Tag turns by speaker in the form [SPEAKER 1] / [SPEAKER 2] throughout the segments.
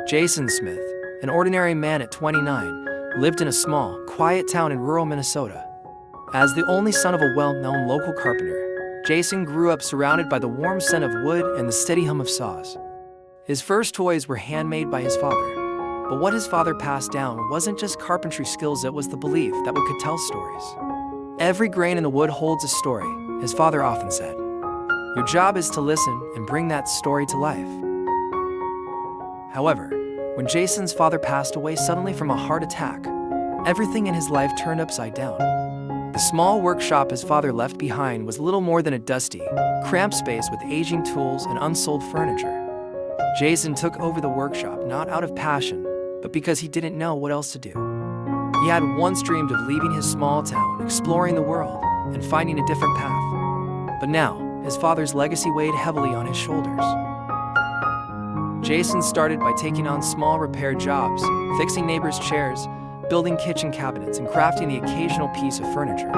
[SPEAKER 1] Jason Smith, an ordinary man at 29, lived in a small, quiet town in rural Minnesota. As the only son of a well-known local carpenter, Jason grew up surrounded by the warm scent of wood and the steady hum of saws. His first toys were handmade by his father. But what his father passed down wasn't just carpentry skills, it was the belief that wood could tell stories. "Every grain in the wood holds a story," his father often said. "Your job is to listen and bring that story to life." However, when Jason's father passed away suddenly from a heart attack, everything in his life turned upside down. The small workshop his father left behind was little more than a dusty, cramped space with aging tools and unsold furniture. Jason took over the workshop not out of passion, but because he didn't know what else to do. He had once dreamed of leaving his small town, exploring the world, and finding a different path. But now, his father's legacy weighed heavily on his shoulders. Jason started by taking on small repair jobs, fixing neighbors' chairs, building kitchen cabinets, and crafting the occasional piece of furniture.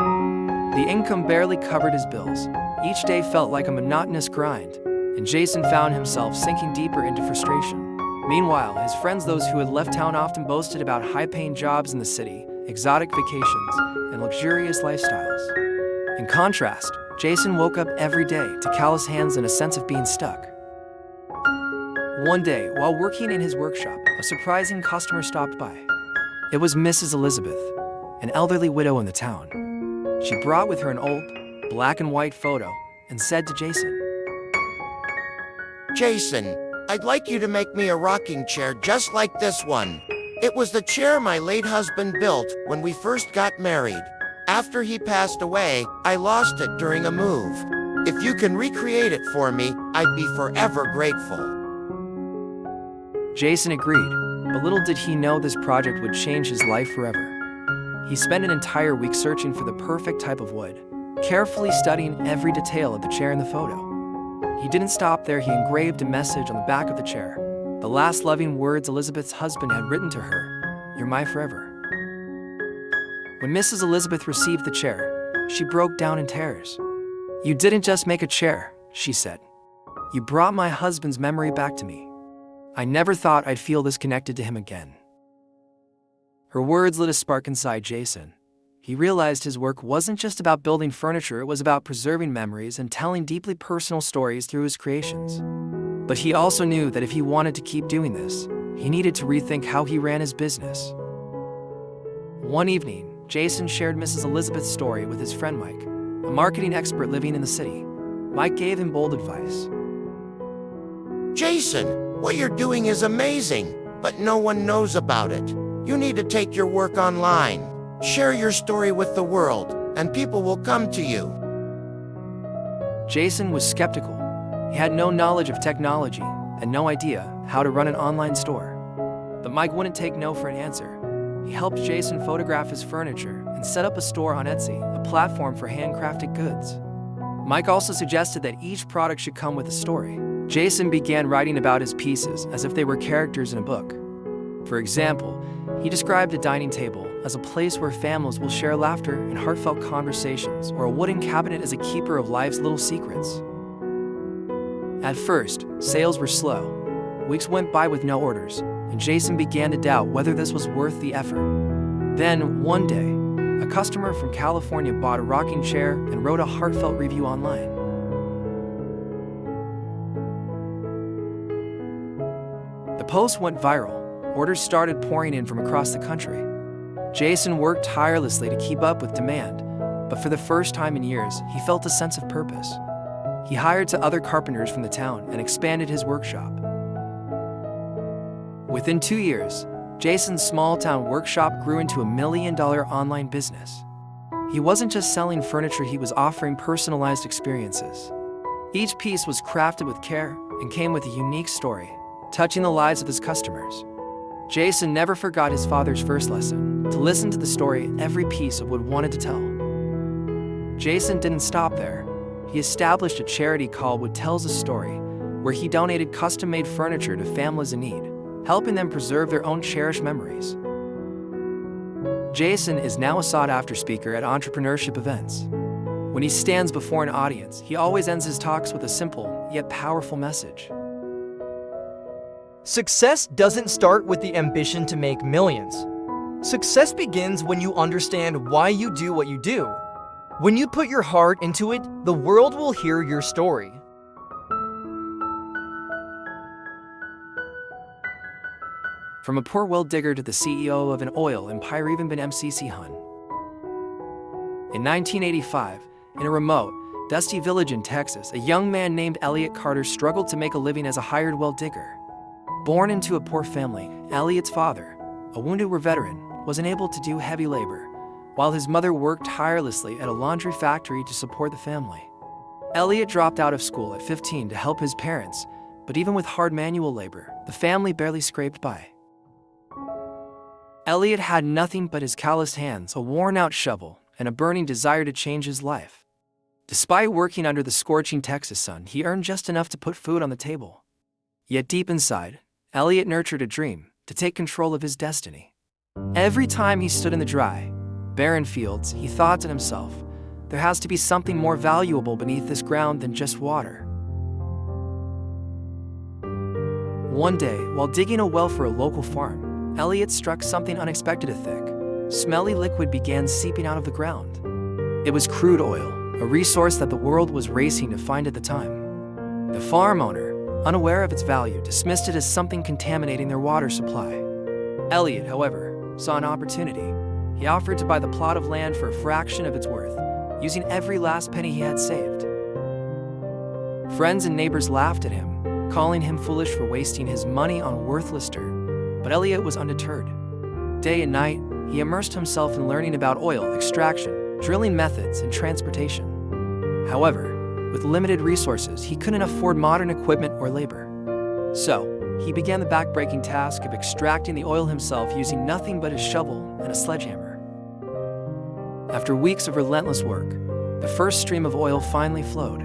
[SPEAKER 1] The income barely covered his bills. Each day felt like a monotonous grind, and Jason found himself sinking deeper into frustration. Meanwhile, his friends, those who had left town, often boasted about high-paying jobs in the city, exotic vacations, and luxurious lifestyles. In contrast, Jason woke up every day to callous hands and a sense of being stuck. One day, while working in his workshop, a surprising customer stopped by. It was Mrs. Elizabeth, an elderly widow in the town. She brought with her an old, black and white photo and said to Jason,
[SPEAKER 2] "Jason, I'd like you to make me a rocking chair just like this one. It was the chair my late husband built when we first got married. After he passed away, I lost it during a move. If you can recreate it for me, I'd be forever grateful."
[SPEAKER 1] Jason agreed, but little did he know this project would change his life forever. He spent an entire week searching for the perfect type of wood, carefully studying every detail of the chair in the photo. He didn't stop there. He engraved a message on the back of the chair, the last loving words Elizabeth's husband had written to her: "You're my forever." When Mrs. Elizabeth received the chair, she broke down in tears. "You didn't just make a chair," she said. "You brought my husband's memory back to me. I never thought I'd feel this connected to him again." Her words lit a spark inside Jason. He realized his work wasn't just about building furniture, it was about preserving memories and telling deeply personal stories through his creations. But he also knew that if he wanted to keep doing this, he needed to rethink how he ran his business. One evening, Jason shared Mrs. Elizabeth's story with his friend Mike, a marketing expert living in the city. Mike gave him bold advice.
[SPEAKER 2] "Jason, what you're doing is amazing, but no one knows about it. You need to take your work online. Share your story with the world, and people will come to you."
[SPEAKER 1] Jason was skeptical. He had no knowledge of technology and no idea how to run an online store. But Mike wouldn't take no for an answer. He helped Jason photograph his furniture and set up a store on Etsy, a platform for handcrafted goods. Mike also suggested that each product should come with a story. Jason began writing about his pieces as if they were characters in a book. For example, he described a dining table as a place where families will share laughter and heartfelt conversations, or a wooden cabinet as a keeper of life's little secrets. At first, sales were slow. Weeks went by with no orders, and Jason began to doubt whether this was worth the effort. Then, one day, a customer from California bought a rocking chair and wrote a heartfelt review online. The post went viral. Orders started pouring in from across the country. Jason worked tirelessly to keep up with demand, but for the first time in years, he felt a sense of purpose. He hired to other carpenters from the town and expanded his workshop. Within 2 years, Jason's small-town workshop grew into $1 million online business. He wasn't just selling furniture, he was offering personalized experiences. Each piece was crafted with care and came with a unique story, touching the lives of his customers. Jason never forgot his father's first lesson: to listen to the story every piece of wood wanted to tell. Jason didn't stop there. He established a charity called Wood Tells a Story, where he donated custom-made furniture to families in need, helping them preserve their own cherished memories. Jason is now a sought-after speaker at entrepreneurship events. When he stands before an audience, he always ends his talks with a simple, yet powerful message.
[SPEAKER 3] Success doesn't start with the ambition to make millions. Success begins when you understand why you do what you do. When you put your heart into it, the world will hear your story.
[SPEAKER 1] From a poor well digger to the CEO of an oil empire, even been MCC Hun. In 1985, in a remote, dusty village in Texas, a young man named Elliot Carter struggled to make a living as a hired well digger. Born into a poor family, Elliot's father, a wounded war veteran, was unable to do heavy labor, while his mother worked tirelessly at a laundry factory to support the family. Elliot dropped out of school at 15 to help his parents, but even with hard manual labor, the family barely scraped by. Elliot had nothing but his calloused hands, a worn-out shovel, and a burning desire to change his life. Despite working under the scorching Texas sun, he earned just enough to put food on the table. Yet deep inside, Elliot nurtured a dream to take control of his destiny. Every time he stood in the dry, barren fields, he thought to himself, there has to be something more valuable beneath this ground than just water. One day, while digging a well for a local farm, Elliot struck something unexpected. A thick, smelly liquid began seeping out of the ground. It was crude oil, a resource that the world was racing to find at the time. The farm owner, unaware of its value, dismissed it as something contaminating their water supply. Elliot, however, saw an opportunity. He offered to buy the plot of land for a fraction of its worth, using every last penny he had saved. Friends and neighbors laughed at him, calling him foolish for wasting his money on worthless dirt, but Elliot was undeterred. Day and night, he immersed himself in learning about oil extraction, drilling methods, and transportation. However, with limited resources, he couldn't afford modern equipment or labor. So, he began the backbreaking task of extracting the oil himself using nothing but his shovel and a sledgehammer. After weeks of relentless work, the first stream of oil finally flowed.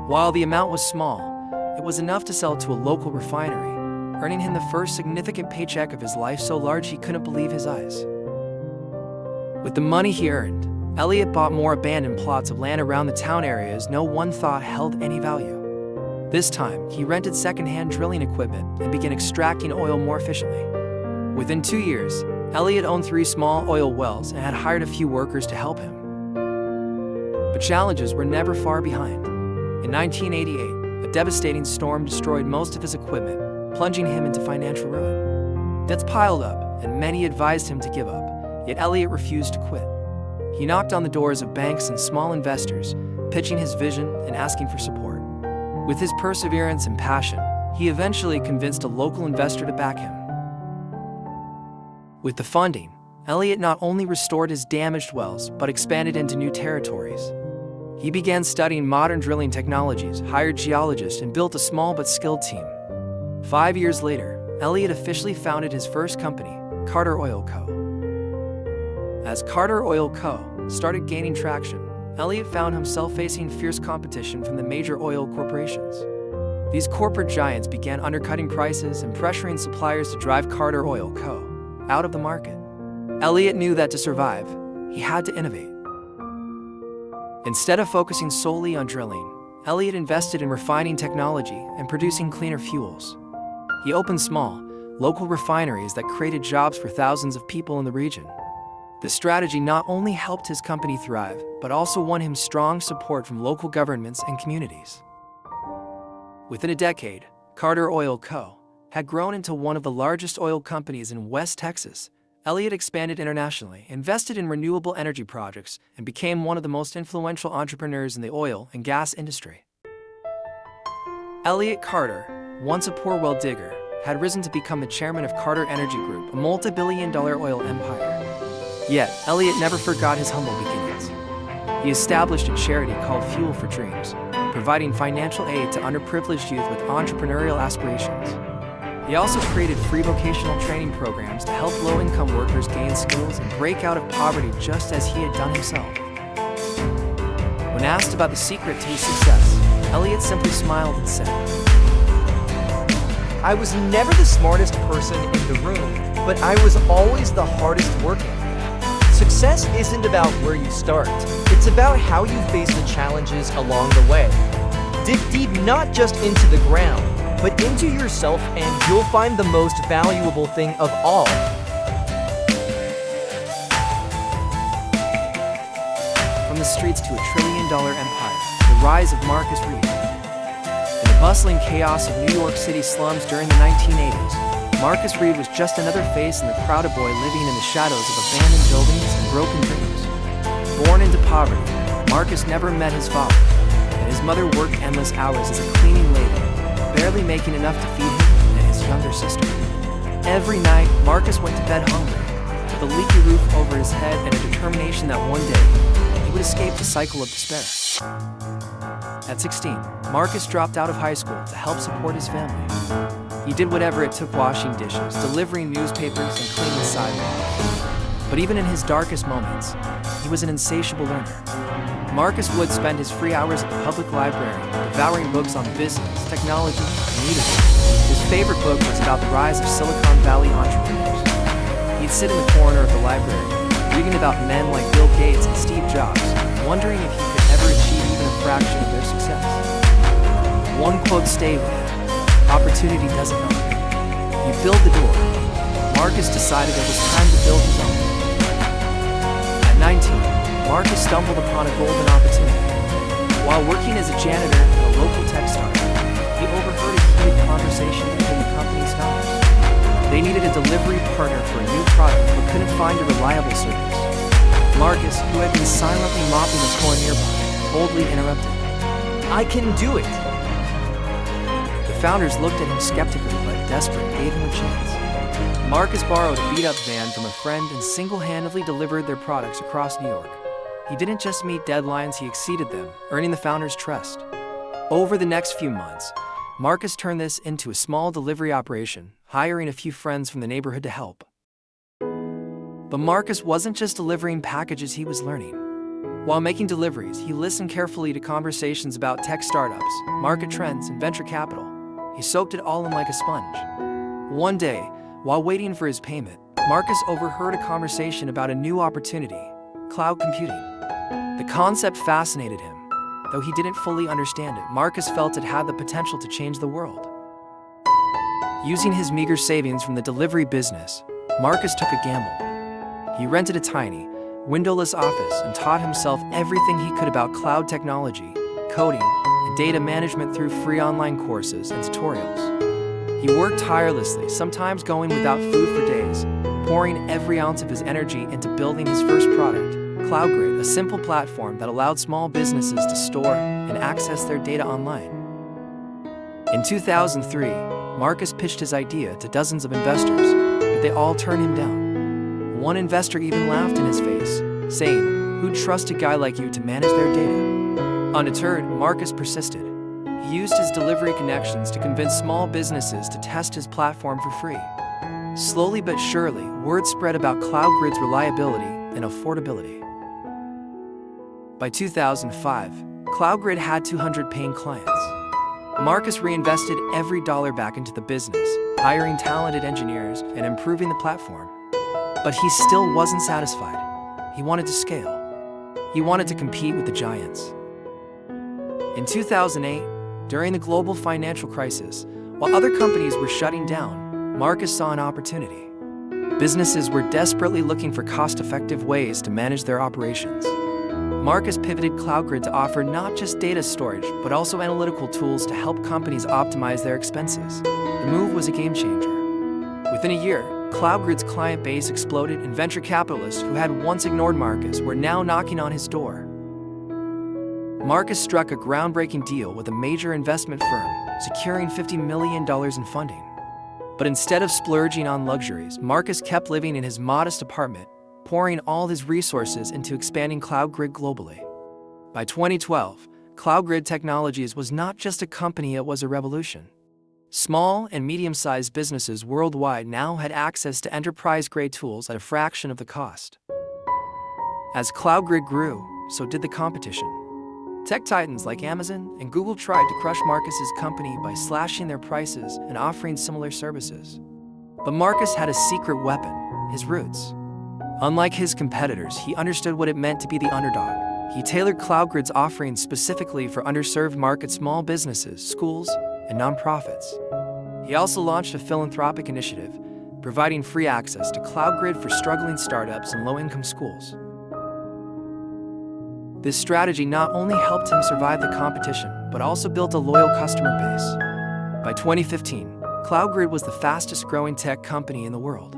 [SPEAKER 1] While the amount was small, it was enough to sell to a local refinery, earning him the first significant paycheck of his life, so large he couldn't believe his eyes. With the money he earned, Elliot bought more abandoned plots of land around the town areas no one thought held any value. This time, he rented second-hand drilling equipment and began extracting oil more efficiently. Within 2 years, Elliot owned 3 small oil wells and had hired a few workers to help him. But challenges were never far behind. In 1988, a devastating storm destroyed most of his equipment, plunging him into financial ruin. Debts piled up, and many advised him to give up, yet Elliot refused to quit. He knocked on the doors of banks and small investors, pitching his vision and asking for support. With his perseverance and passion, he eventually convinced a local investor to back him. With the funding, Elliot not only restored his damaged wells, but expanded into new territories. He began studying modern drilling technologies, hired geologists, and built a small but skilled team. 5 years later, Elliot officially founded his first company, Carter Oil Co. As Carter Oil Co. started gaining traction, Elliot found himself facing fierce competition from the major oil corporations. These corporate giants began undercutting prices and pressuring suppliers to drive Carter Oil Co. out of the market. Elliot knew that to survive, he had to innovate. Instead of focusing solely on drilling, Elliot invested in refining technology and producing cleaner fuels. He opened small, local refineries that created jobs for thousands of people in the region. This strategy not only helped his company thrive, but also won him strong support from local governments and communities. Within a decade, Carter Oil Co. had grown into one of the largest oil companies in West Texas. Elliot expanded internationally, invested in renewable energy projects, and became one of the most influential entrepreneurs in the oil and gas industry. Elliot Carter, once a poor well digger, had risen to become the chairman of Carter Energy Group, a multi-billion-dollar oil empire. Yet, Elliot never forgot his humble beginnings. He established a charity called Fuel for Dreams, providing financial aid to underprivileged youth with entrepreneurial aspirations. He also created free vocational training programs to help low-income workers gain skills and break out of poverty, just as he had done himself. When asked about the secret to his success, Elliot simply smiled and said,
[SPEAKER 3] I was never the smartest person in the room, but I was always the hardest working. Success isn't about where you start, it's about how you face the challenges along the way. Dig deep not just into the ground, but into yourself and you'll find the most valuable thing of all.
[SPEAKER 1] From the streets to a trillion-dollar empire, the rise of Marcus Reed. In the bustling chaos of New York City slums during the 1980s, Marcus Reed was just another face in the crowd of boy living in the shadows of abandoned buildings and broken dreams. Born into poverty, Marcus never met his father, and his mother worked endless hours as a cleaning lady, barely making enough to feed him and his younger sister. Every night, Marcus went to bed hungry, with a leaky roof over his head and a determination that one day he would escape the cycle of despair. At 16, Marcus dropped out of high school to help support his family. He did whatever it took, washing dishes, delivering newspapers, and cleaning sidewalks. But even in his darkest moments, he was an insatiable learner. Marcus would spend his free hours at the public library, devouring books on business, technology, and leadership. His favorite book was about the rise of Silicon Valley entrepreneurs. He'd sit in the corner of the library, reading about men like Bill Gates and Steve Jobs, wondering if he could ever achieve even a fraction of their success. One quote stayed with him: "Opportunity doesn't knock. You build the door." Marcus decided it was time to build his own. At 19, Marcus stumbled upon a golden opportunity. While working as a janitor at a local tech startup, he overheard a heated conversation between the company's founders. They needed a delivery partner for a new product but couldn't find a reliable service. Marcus, who had been silently mopping the floor nearby, boldly interrupted.
[SPEAKER 3] I can do it.
[SPEAKER 1] The founders looked at him skeptically but desperate, gave him a chance. Marcus borrowed a beat-up van from a friend and single-handedly delivered their products across New York. He didn't just meet deadlines, he exceeded them, earning the founders' trust. Over the next few months, Marcus turned this into a small delivery operation, hiring a few friends from the neighborhood to help. But Marcus wasn't just delivering packages, he was learning. While making deliveries, he listened carefully to conversations about tech startups, market trends, and venture capital. He soaked it all in like a sponge. One day, while waiting for his payment, Marcus overheard a conversation about a new opportunity: cloud computing. The concept fascinated him. Though he didn't fully understand it, Marcus felt it had the potential to change the world. Using his meager savings from the delivery business, Marcus took a gamble. He rented a tiny, windowless office and taught himself everything he could about cloud technology, coding, and data management through free online courses and tutorials. He worked tirelessly, sometimes going without food for days, pouring every ounce of his energy into building his first product, CloudGrid, a simple platform that allowed small businesses to store and access their data online. In 2003, Marcus pitched his idea to dozens of investors, but they all turned him down. One investor even laughed in his face, saying, "Who'd trust a guy like you to manage their data?" Undeterred, Marcus persisted. He used his delivery connections to convince small businesses to test his platform for free. Slowly but surely, word spread about CloudGrid's reliability and affordability. By 2005, CloudGrid had 200 paying clients. Marcus reinvested every dollar back into the business, hiring talented engineers and improving the platform. But he still wasn't satisfied. He wanted to scale. He wanted to compete with the giants. In 2008, during the global financial crisis, while other companies were shutting down, Marcus saw an opportunity. Businesses were desperately looking for cost-effective ways to manage their operations. Marcus pivoted CloudGrid to offer not just data storage, but also analytical tools to help companies optimize their expenses. The move was a game changer. Within a year, CloudGrid's client base exploded, and venture capitalists who had once ignored Marcus were now knocking on his door. Marcus struck a groundbreaking deal with a major investment firm, securing $50 million in funding. But instead of splurging on luxuries, Marcus kept living in his modest apartment, pouring all his resources into expanding CloudGrid globally. By 2012, CloudGrid Technologies was not just a company, it was a revolution. Small and medium-sized businesses worldwide now had access to enterprise-grade tools at a fraction of the cost. As CloudGrid grew, so did the competition. Tech titans like Amazon and Google tried to crush Marcus's company by slashing their prices and offering similar services. But Marcus had a secret weapon: his roots. Unlike his competitors, he understood what it meant to be the underdog. He tailored CloudGrid's offerings specifically for underserved market small businesses, schools, and nonprofits. He also launched a philanthropic initiative, providing free access to cloud grid for struggling startups and low-income schools. This strategy not only helped him survive the competition, but also built a loyal customer base. By 2015, CloudGrid was the fastest-growing tech company in the world.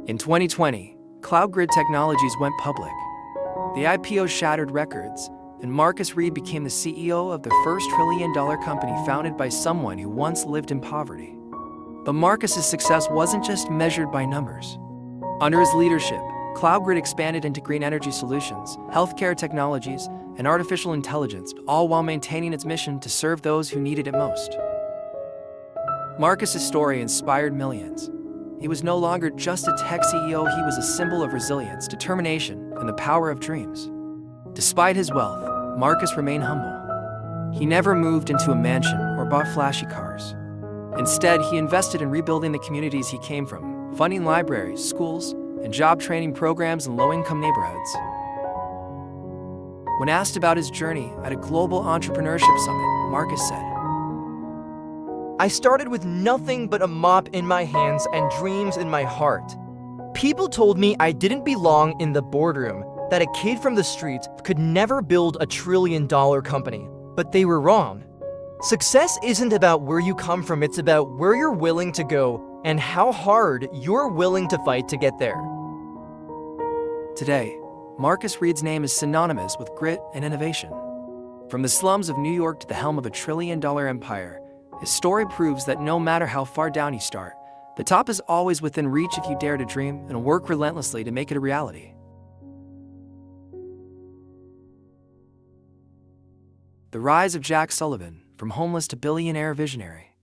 [SPEAKER 1] In 2020, CloudGrid Technologies went public. The IPO shattered records, and Marcus Reed became the CEO of the first trillion-dollar company founded by someone who once lived in poverty. But Marcus's success wasn't just measured by numbers. Under his leadership, CloudGrid expanded into green energy solutions, healthcare technologies, and artificial intelligence, all while maintaining its mission to serve those who needed it most. Marcus's story inspired millions. He was no longer just a tech CEO, he was a symbol of resilience, determination, and the power of dreams. Despite his wealth, Marcus remained humble. He never moved into a mansion or bought flashy cars. Instead, he invested in rebuilding the communities he came from, funding libraries, schools, and job training programs in low-income neighborhoods. When asked about his journey at a global entrepreneurship summit, Marcus said,
[SPEAKER 3] I started with nothing but a mop in my hands and dreams in my heart. People told me I didn't belong in the boardroom, that a kid from the streets could never build a trillion-dollar company, but they were wrong. Success isn't about where you come from, it's about where you're willing to go and how hard you're willing to fight to get there.
[SPEAKER 1] Today, Marcus Reed's name is synonymous with grit and innovation. From the slums of New York to the helm of a trillion-dollar empire, his story proves that no matter how far down you start, the top is always within reach if you dare to dream and work relentlessly to make it a reality. The rise of Jack Sullivan, from homeless to billionaire visionary.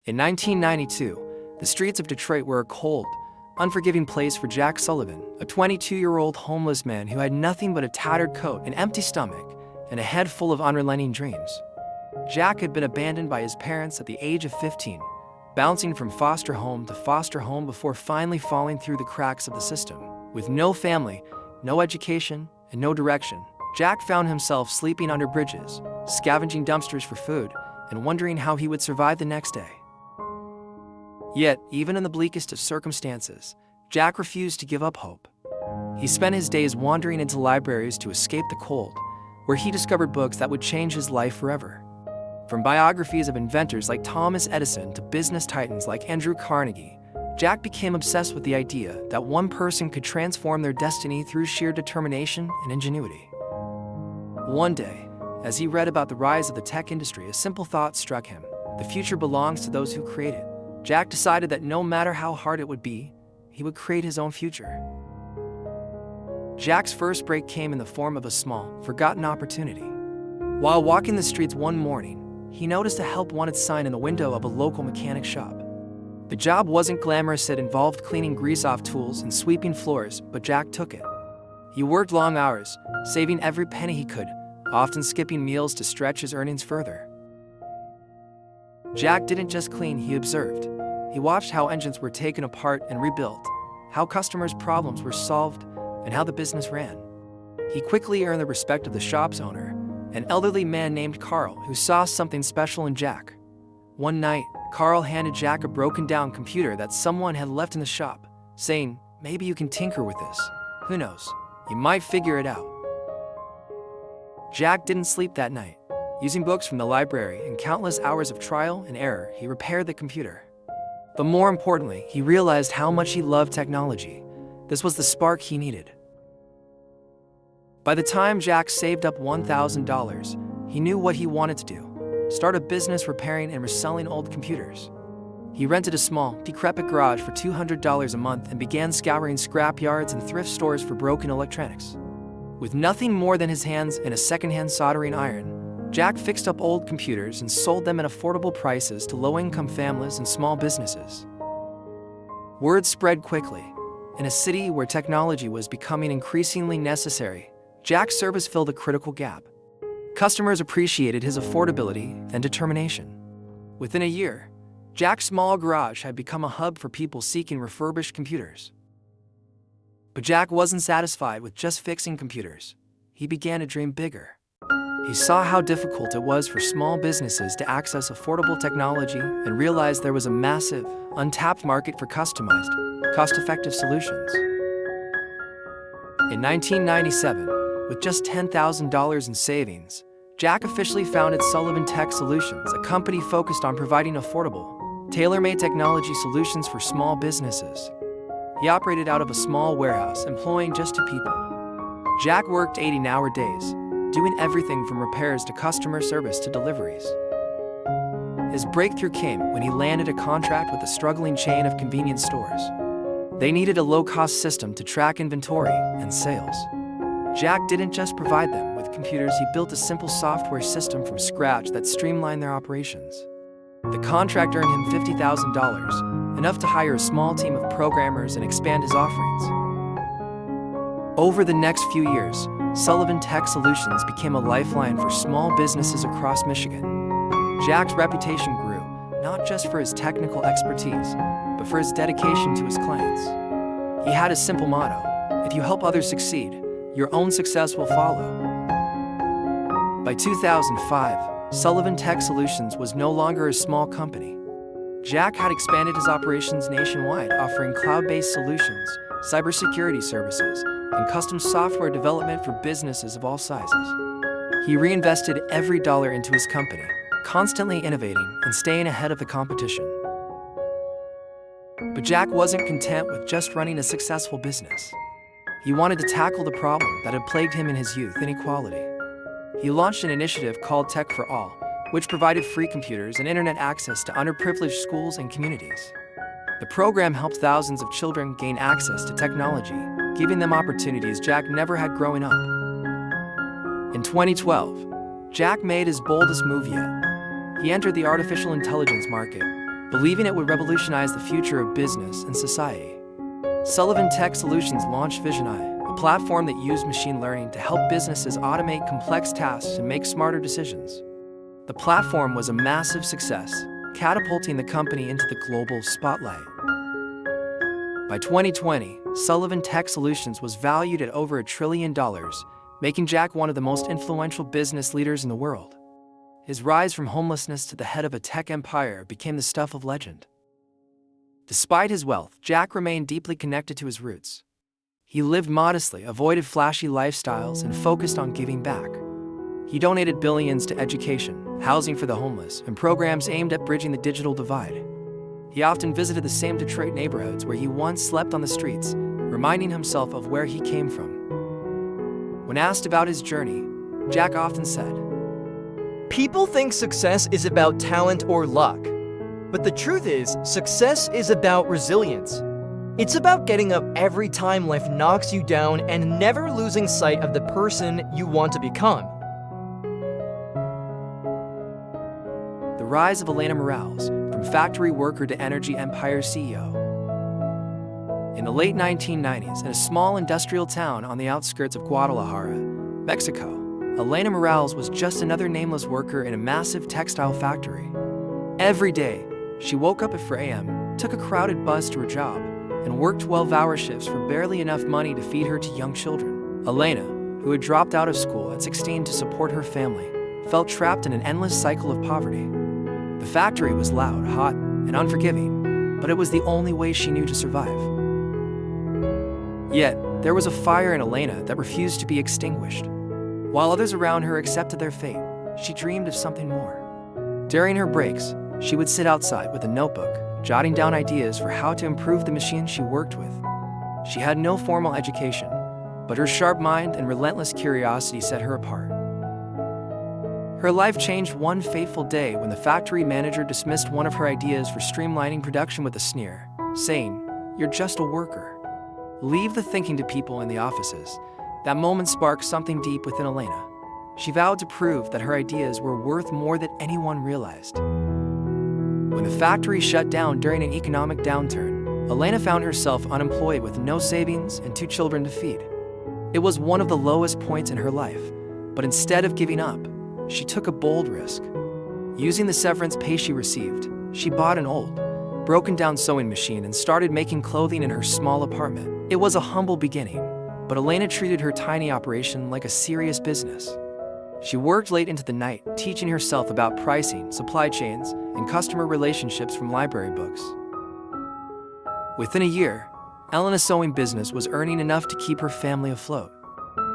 [SPEAKER 1] In 1992, the streets of Detroit were a cold, unforgiving place for Jack Sullivan, a 22-year-old homeless man who had nothing but a tattered coat, an empty stomach, and a head full of unrelenting dreams. Jack had been abandoned by his parents at the age of 15, bouncing from foster home to foster home before finally falling through the cracks of the system. With no family, no education, and no direction, Jack found himself sleeping under bridges, scavenging dumpsters for food, and wondering how he would survive the next day. Yet, even in the bleakest of circumstances, Jack refused to give up hope. He spent his days wandering into libraries to escape the cold, where he discovered books that would change his life forever. From biographies of inventors like Thomas Edison to business titans like Andrew Carnegie, Jack became obsessed with the idea that one person could transform their destiny through sheer determination and ingenuity. One day, as he read about the rise of the tech industry, a simple thought struck him: the future belongs to those who create it. Jack decided that no matter how hard it would be, he would create his own future. Jack's first break came in the form of a small, forgotten opportunity. While walking the streets one morning, he noticed a help wanted sign in the window of a local mechanic shop. The job wasn't glamorous, it involved cleaning grease-off tools and sweeping floors, but Jack took it. He worked long hours, saving every penny he could, often skipping meals to stretch his earnings further. Jack didn't just clean, he observed. He watched how engines were taken apart and rebuilt, how customers' problems were solved, and how the business ran. He quickly earned the respect of the shop's owner, an elderly man named Carl, who saw something special in Jack. One night, Carl handed Jack a broken-down computer that someone had left in the shop, saying, "Maybe you can tinker with this. Who knows? You might figure it out." Jack didn't sleep that night. Using books from the library and countless hours of trial and error, he repaired the computer. But more importantly, he realized how much he loved technology. This was the spark he needed. By the time Jack saved up $1,000, he knew what he wanted to do: start a business repairing and reselling old computers. He rented a small, decrepit garage for $200 a month and began scouring scrap yards and thrift stores for broken electronics. With nothing more than his hands and a second-hand soldering iron, Jack fixed up old computers and sold them at affordable prices to low-income families and small businesses. Word spread quickly. In a city where technology was becoming increasingly necessary, Jack's service filled a critical gap. Customers appreciated his affordability and determination. Within a year, Jack's small garage had become a hub for people seeking refurbished computers. But Jack wasn't satisfied with just fixing computers. He began to dream bigger. He saw how difficult it was for small businesses to access affordable technology and realized there was a massive, untapped market for customized, cost-effective solutions. In 1997, with just $10,000 in savings, Jack officially founded Sullivan Tech Solutions, a company focused on providing affordable, tailor-made technology solutions for small businesses. He operated out of a small warehouse, employing just 2 people. Jack worked 80-hour days, doing everything from repairs to customer service to deliveries. His breakthrough came when he landed a contract with a struggling chain of convenience stores. They needed a low-cost system to track inventory and sales. Jack didn't just provide them with computers, he built a simple software system from scratch that streamlined their operations. The contract earned him $50,000, enough to hire a small team of programmers and expand his offerings. Over the next few years, Sullivan Tech Solutions became a lifeline for small businesses across Michigan. Jack's reputation grew, not just for his technical expertise, but for his dedication to his clients. He had a simple motto: if you help others succeed, your own success will follow. By 2005, Sullivan Tech Solutions was no longer a small company. Jack had expanded his operations nationwide, offering cloud-based solutions, cybersecurity services, and custom software development for businesses of all sizes. He reinvested every dollar into his company, constantly innovating and staying ahead of the competition. But Jack wasn't content with just running a successful business. He wanted to tackle the problem that had plagued him in his youth: inequality. He launched an initiative called Tech for All, which provided free computers and internet access to underprivileged schools and communities. The program helped thousands of children gain access to technology, giving them opportunities Jack never had growing up. In 2012, Jack made his boldest move yet. He entered the artificial intelligence market, believing it would revolutionize the future of business and society. Sullivan Tech Solutions launched Vision AI, a platform that used machine learning to help businesses automate complex tasks and make smarter decisions. The platform was a massive success, catapulting the company into the global spotlight. By 2020, Sullivan Tech Solutions was valued at over $1 trillion, making Jack one of the most influential business leaders in the world. His rise from homelessness to the head of a tech empire became the stuff of legend. Despite his wealth, Jack remained deeply connected to his roots. He lived modestly, avoided flashy lifestyles, and focused on giving back. He donated billions to education, housing for the homeless, and programs aimed at bridging the digital divide. He often visited the same Detroit neighborhoods where he once slept on the streets, reminding himself of where he came from. When asked about his journey, Jack often said,
[SPEAKER 3] People think success is about talent or luck. But the truth is, success is about resilience. It's about getting up every time life knocks you down and never losing sight of the person you want to become.
[SPEAKER 1] The rise of Elena Morales, from factory worker to energy empire CEO. In the late 1990s, in a small industrial town on the outskirts of Guadalajara, Mexico, Elena Morales was just another nameless worker in a massive textile factory. Every day, she woke up at 4 a.m., took a crowded bus to her job, and worked 12-hour shifts for barely enough money to feed her two young children. Elena, who had dropped out of school at 16 to support her family, felt trapped in an endless cycle of poverty. The factory was loud, hot, and unforgiving, but it was the only way she knew to survive. Yet, there was a fire in Elena that refused to be extinguished. While others around her accepted their fate, she dreamed of something more. During her breaks, she would sit outside with a notebook, jotting down ideas for how to improve the machine she worked with. She had no formal education, but her sharp mind and relentless curiosity set her apart. Her life changed one fateful day when the factory manager dismissed one of her ideas for streamlining production with a sneer, saying, "You're just a worker. Leave the thinking to people in the offices." That moment sparked something deep within Elena. She vowed to prove that her ideas were worth more than anyone realized. When the factory shut down during an economic downturn, Elena found herself unemployed with no savings and 2 children to feed. It was one of the lowest points in her life, but instead of giving up, she took a bold risk. Using the severance pay she received, she bought an old, broken-down sewing machine and started making clothing in her small apartment. It was a humble beginning, but Elena treated her tiny operation like a serious business. She worked late into the night, teaching herself about pricing, supply chains, and customer relationships from library books. Within a year, Elena's sewing business was earning enough to keep her family afloat.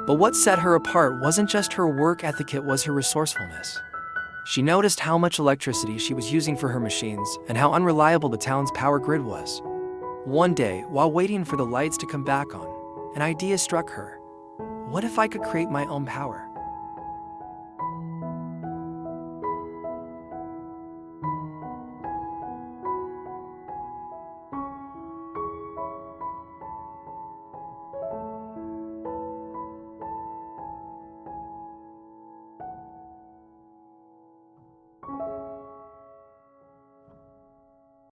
[SPEAKER 1] But what set her apart wasn't just her work ethic, it was her resourcefulness. She noticed how much electricity she was using for her machines and how unreliable the town's power grid was. One day, while waiting for the lights to come back on, an idea struck her. What if I could create my own power?